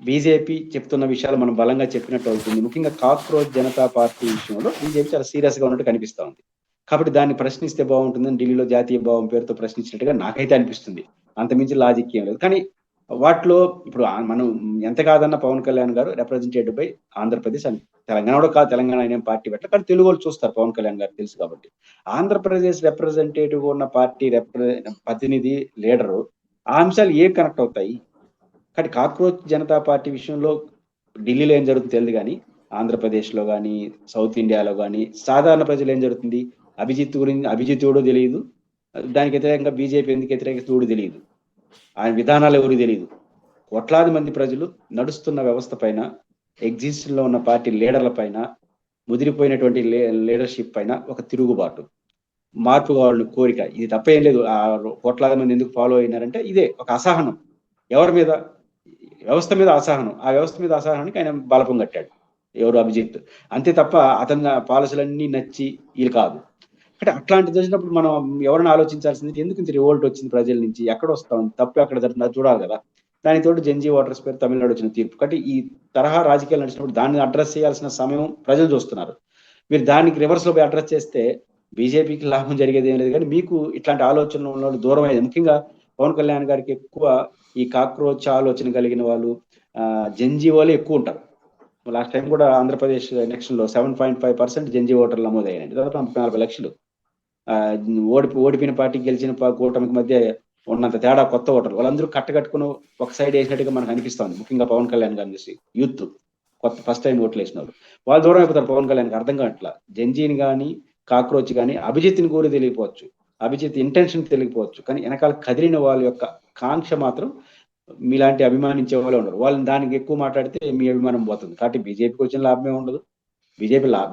బీజేపీ చెప్తున్న విషయాలు మనం బలంగా చెప్పినట్టు అవుతుంది. ముఖ్యంగా కాక్రోచ్ జనతా పార్టీ విషయంలో బీజేపీ చాలా సీరియస్ గా ఉన్నట్టు కనిపిస్తా ఉంది. కాబట్టి దాన్ని ప్రశ్నిస్తే బాగుంటుందని ఢిల్లీలో జాతీయ భావం పేరుతో ప్రశ్నించినట్టుగా నాకైతే అనిపిస్తుంది. అంతమించి లాజిక్ ఏం లేదు. కానీ వాటిలో ఇప్పుడు మనం ఎంత కాదన్న పవన్ కళ్యాణ్ గారు రిప్రజెంటేటివ్ బై ఆంధ్రప్రదేశ్ అని, తెలంగాణ కూడా కాదు, తెలంగాణ ఆయన పార్టీ పెట్టారు కానీ తెలుగు వాళ్ళు చూస్తారు పవన్ కళ్యాణ్ గారు తెలుసు కాబట్టి. ఆంధ్రప్రదేశ్ రిప్రజెంటేటివ్ ఉన్న పార్టీ ప్రతినిధి లీడరు ఆ అంశాలు ఏం కనెక్ట్ అవుతాయి? కానీ కాక్రోచ్ జనతా పార్టీ విషయంలో ఢిల్లీలో ఏం జరుగుతుంది తెలియదు కానీ ఆంధ్రప్రదేశ్లో కానీ సౌత్ ఇండియాలో కానీ సాధారణ ప్రజలు ఏం జరుగుతుంది, అభిజిత్ కూడా తెలియదు, దానికి వ్యతిరేకంగా బీజేపీ ఎందుకు వ్యతిరేకిస్తూ కూడా తెలియదు, ఆయన విధానాలు ఎవరు తెలియదు. కోట్లాది మంది ప్రజలు నడుస్తున్న వ్యవస్థ పైన, ఎగ్జిస్టన్ లో ఉన్న పార్టీ లీడర్ల పైన, ముదిరిపోయినటువంటి లీడర్షిప్ పైన ఒక తిరుగుబాటు, మార్పు కావాలని కోరిక, ఇది తప్పేం లేదు. ఆ కోట్లాది మంది ఎందుకు ఫాలో అయినారంటే ఇదే ఒక అసహనం, ఎవరి మీద, వ్యవస్థ మీద అసహనం. ఆ వ్యవస్థ మీద అసహనానికి ఆయన బలపం కట్టాడు ఎవరు, అభిజిత్. అంతే తప్ప అతని పాలసీలన్నీ నచ్చి వీళ్ళు కాదు. అంటే అట్లాంటి చూసినప్పుడు మనం ఎవరైనా ఆలోచించాల్సింది, ఎందుకు ఇంత రివోల్ట్ వచ్చింది ప్రజల నుంచి, ఎక్కడ వస్తాం, తప్పు ఎక్కడ జరుగుతుంది చూడాలి కదా. దానితో జెన్జీ వాటర్స్ పేరు తమిళనాడు వచ్చిన తీర్పు. కాబట్టి ఈ తరహా రాజకీయాలు నడిచినప్పుడు దాన్ని అడ్రస్ చేయాల్సిన సమయం ప్రజలు చూస్తున్నారు. మీరు దానికి రివర్స్ లో పోయి అడ్రస్ చేస్తే బీజేపీకి లాభం జరిగేది ఏం లేదు. కానీ మీకు ఇట్లాంటి ఆలోచనలు దూరం అయ్యేది. ముఖ్యంగా పవన్ కళ్యాణ్ గారికి ఎక్కువ ఈ కాక్రోచ్ ఆలోచన కలిగిన వాళ్ళు జెన్జీ వాళ్ళే ఎక్కువ ఉంటారు. లాస్ట్ టైం కూడా ఆంధ్రప్రదేశ్ ఎలక్షన్ లో 7.5% జెన్జీ ఓటర్లు నమోదయ్యాయండి, దాదాపు 40 లక్షలు ఓడిపోయిన పార్టీ గెలిచిన కూటమికి మధ్య ఉన్నంత తేడా కొత్త ఓటర్లు వాళ్ళందరూ కట్టకట్టుకుని ఒక సైడ్ వేసినట్టుగా మనకు అనిపిస్తుంది. ముఖ్యంగా పవన్ కళ్యాణ్ గారిని చూసి యూత్ కొత్త ఫస్ట్ టైం ఓట్లు వేసినారు వాళ్ళు దూరం అయిపోతారు. పవన్ కళ్యాణ్కి అర్థం కావట్లా. జంజీని కానీ కాక్రోచ్ కానీ అభిజిత్ని కూడా తెలియకపోవచ్చు, అభిజిత్ ఇంటెన్షన్ తెలియకపోవచ్చు, కానీ వెనకాల కదిలిన వాళ్ళ యొక్క కాంక్ష మాత్రం మీలాంటి అభిమానించే వాళ్ళు ఉండరు. వాళ్ళని దానికి ఎక్కువ మాట్లాడితే మీ అభిమానం పోతుంది. కాబట్టి బీజేపీకి వచ్చిన లాభమే ఉండదు.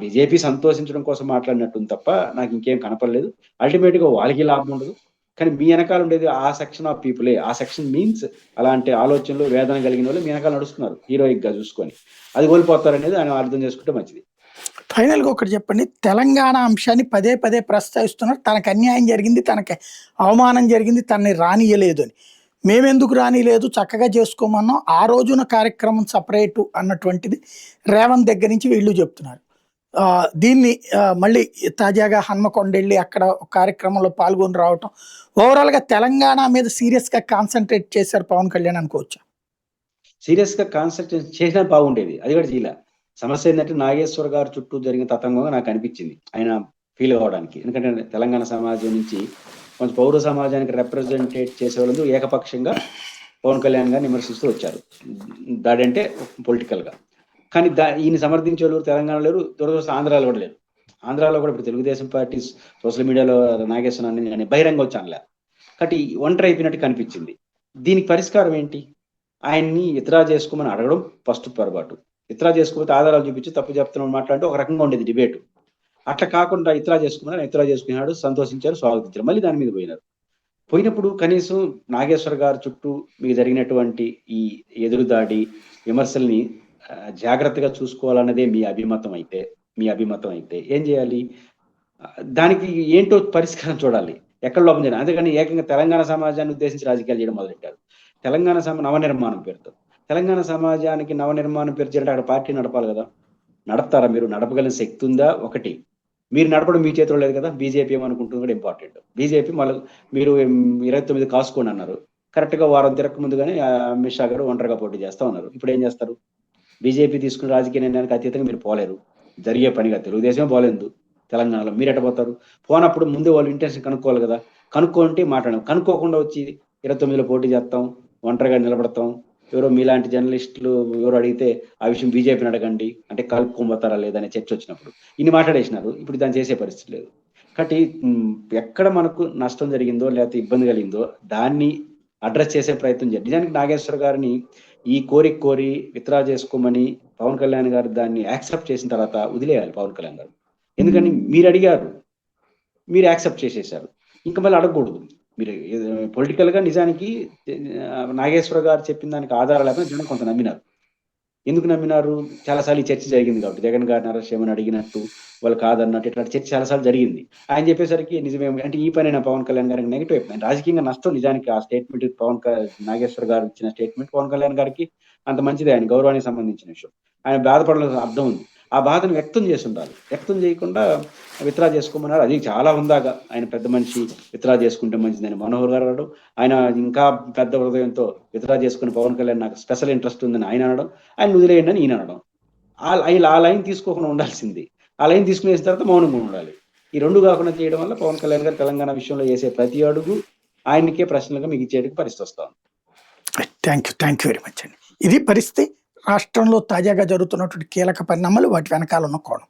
బీజేపీ సంతోషించడం కోసం మాట్లాడినట్టుంది తప్ప నాకు ఇంకేం కనపడలేదు. అల్టిమేట్ గా వాళ్ళకి లాభం ఉండదు. కానీ మీ వెనకాల ఉండేది ఆ సెక్షన్ ఆఫ్ పీపులే. ఆ సెక్షన్ మీన్స్ అలాంటి ఆలోచనలు వేదన కలిగిన వాళ్ళు మీ వెనకాల నడుస్తున్నారు హీరోయిక్ గా చూసుకొని. అది కోల్పోతారనేది ఆయన అర్థం చేసుకుంటే మంచిది. ఫైనల్ గా ఒకటి చెప్పండి, తెలంగాణ అంశాన్ని పదే పదే ప్రస్తావిస్తున్నారు. తనకు అన్యాయం జరిగింది, తనకి అవమానం జరిగింది, తనని రానియలేదు అని. మేమెందుకు రానిలేదు, చక్కగా చేసుకోమన్నాం, ఆ రోజున కార్యక్రమం సపరేటు అన్నటువంటిది రేవంత్ దగ్గర నుంచి వీళ్ళు చెప్తున్నారు. దీన్ని మళ్ళీ తాజాగా హన్మకొండ వెళ్ళి అక్కడ ఒక కార్యక్రమంలో పాల్గొని రావటం, ఓవరాల్ గా తెలంగాణ మీద సీరియస్ గా కాన్సన్ట్రేట్ చేశారు పవన్ కళ్యాణ్ అనుకోవచ్చు. సీరియస్ గా కాన్సన్ట్రేట్ చేసినా బాగుండేది, అది కూడా చేయలే. సమస్య ఏంటంటే నాగేశ్వర్ గారు చుట్టూ జరిగిన తతంగంగా నాకు అనిపించింది ఆయన ఫీల్ అవ్వడానికి. ఎందుకంటే తెలంగాణ సమాజం నుంచి కొంచెం పౌర సమాజానికి రిప్రజెంటేట్ చేసే వాళ్ళు ఏకపక్షంగా పవన్ కళ్యాణ్ గారిని విమర్శిస్తూ వచ్చారు. దాడంటే పొలిటికల్ గా. కానీ ఈయన సమర్థించే వాళ్ళు తెలంగాణ లేరు, దురదృష్టం ఆంధ్రాలో కూడా లేరు. ఆంధ్రాలో కూడా ఇప్పుడు తెలుగుదేశం పార్టీ సోషల్ మీడియాలో నాగేశ్వరాన్ని బహిరంగ వచ్చానులే. కాబట్టి ఒంటరి అయిపోయినట్టు కనిపించింది. దీనికి పరిష్కారం ఏంటి? ఆయన్ని ఇతరా చేసుకోమని అడగడం ఫస్ట్ పొరపాటు. ఇతరా చేసుకోకపోతే ఆధారాలు చూపించి తప్పు చెప్తున్నాం మాట్లాడితే ఒక రకంగా ఉండేది డిబేట్. అట్లా కాకుండా ఇతరా చేసుకున్నాడు, సంతోషించారు, స్వాగతించారు, మళ్ళీ దాని మీద పోయినప్పుడు కనీసం నాగేశ్వర్ గారి చుట్టూ మీకు జరిగినటువంటి ఈ ఎదురుదాడి విమర్శల్ని జాగ్రత్తగా చూసుకోవాలన్నదే మీ అభిమతం అయితే ఏం చేయాలి? దానికి ఏంటో పరిష్కారం చూడాలి, ఎక్కడ లోపం చేయాలి. అందుకని ఏకంగా తెలంగాణ సమాజాన్ని ఉద్దేశించి రాజకీయాలు చేయడం మొదలెట్టారు. తెలంగాణ నవనిర్మాణం పేరుతో. తెలంగాణ సమాజానికి నవనిర్మాణం పేరు చేయాలంటే అక్కడ పార్టీ నడపాలి కదా. నడపతారా మీరు? నడపగలిగిన శక్తి ఉందా? ఒకటి, మీరు నడపడం మీ చేతిలో లేదు కదా. బీజేపీ ఏమనుకుంటుంది కూడా ఇంపార్టెంట్. బీజేపీ మళ్ళీ మీరు 29 కాసుకోండి అన్నారు, కరెక్ట్ గా వారం తిరగక ముందుగానే అమిత్ షా గారు ఒంటరిగా పోటీ చేస్తా ఉన్నారు. ఇప్పుడు ఏం చేస్తారు? బీజేపీ తీసుకున్న రాజకీయ నిర్ణయానికి అతీతంగా మీరు పోలేరు, జరిగే పనిగా. తెలుగుదేశమే పోలేదు తెలంగాణలో, మీరు ఎట్ట పోతారు? పోనప్పుడు ముందు వాళ్ళు ఇంటెన్షన్ కనుక్కోవాలి కదా. కనుక్కుంటే మాట్లాడడం, కనుక్కోకుండా వచ్చి 29లో పోటీ చేస్తాం, ఒంటరిగా నిలబడతాం, ఎవరో మీలాంటి జర్నలిస్టులు ఎవరు అడిగితే ఆ విషయం బీజేపీని అడగండి అంటే కలుపుకోబోతారా లేదనే చర్చ వచ్చినప్పుడు ఇన్ని మాట్లాడేసినారు. ఇప్పుడు దాన్ని చేసే పరిస్థితి లేదు. కాబట్టి ఎక్కడ మనకు నష్టం జరిగిందో లేకపోతే ఇబ్బంది కలిగిందో దాన్ని అడ్రస్ చేసే ప్రయత్నం చేయాలి. నిజానికి నాగేశ్వర్ గారిని ఈ కోరి విత్డ్రా చేసుకోమని పవన్ కళ్యాణ్ గారు దాన్ని యాక్సెప్ట్ చేసిన తర్వాత వదిలేయాలి పవన్ కళ్యాణ్ గారు. ఎందుకని మీరు అడిగారు, మీరు యాక్సెప్ట్ చేసేసారు, ఇంకా మళ్ళీ అడగకూడదు. మీరు పొలిటికల్ గా నిజానికి నాగేశ్వర గారు చెప్పిన దానికి ఆధారాలు లేకపోతే జనం కొంత నమ్మినారు. ఎందుకు నమ్మినారు? చాలాసార్లు ఈ చర్చ జరిగింది కాబట్టి. జగన్ గారిని అరెస్ట్ చేయమని అడిగినట్టు, వాళ్ళు కాదన్నట్టు ఇట్లాంటి చర్చ చాలాసార్లు జరిగింది. ఆయన చెప్పేసరికి నిజమే అంటే ఈ పని పవన్ కళ్యాణ్ గారికి నెగిటివ్ అయిపోయింది. రాజకీయంగా నష్టం నిజానికి ఆ స్టేట్మెంట్. నాగేశ్వర్ గారు ఇచ్చిన స్టేట్మెంట్ పవన్ కళ్యాణ్ గారికి అంత మంచిది, ఆయన గౌరవానికి సంబంధించిన విషయం. ఆయన బాధపడాల్సిన అర్థం ఉంది. ఆ బాధను వ్యక్తం చేసి ఉండాలి. వ్యక్తం చేయకుండా విత్డ్రా చేసుకోమన్నారు. అది చాలా ఉందాగా ఆయన పెద్ద మనిషి విత్డ్రా చేసుకుంటే మంచిదని మనోహర్ గారు అనడం, ఆయన ఇంకా పెద్ద హృదయంతో విత్డ్రా చేసుకుని పవన్ కళ్యాణ్ నాకు స్పెషల్ ఇంట్రెస్ట్ ఉందని ఆయన అనడం, ఆయన వదిలేయండి అని ఈయన అనడం. ఆ లైన్ తీసుకోకుండా ఉండాల్సింది. ఆ లైన్ తీసుకునేసిన తర్వాత మౌనంగా ఉండాలి. ఈ రెండు కాకుండా చేయడం వల్ల పవన్ కళ్యాణ్ గారు తెలంగాణ విషయంలో వేసే ప్రతి అడుగు ఆయనకే ప్రశ్నలుగా మీకు ఇచ్చేటికి పరిస్థితి వస్తాం. థ్యాంక్ యూ వెరీ మచ్ అండి. ఇది పరిస్థితి. రాష్ట్రంలో తాజాగా జరుగుతున్నటువంటి కీలక పరిణామాలు, వాటి వెనకాల ఉన్న కోణం.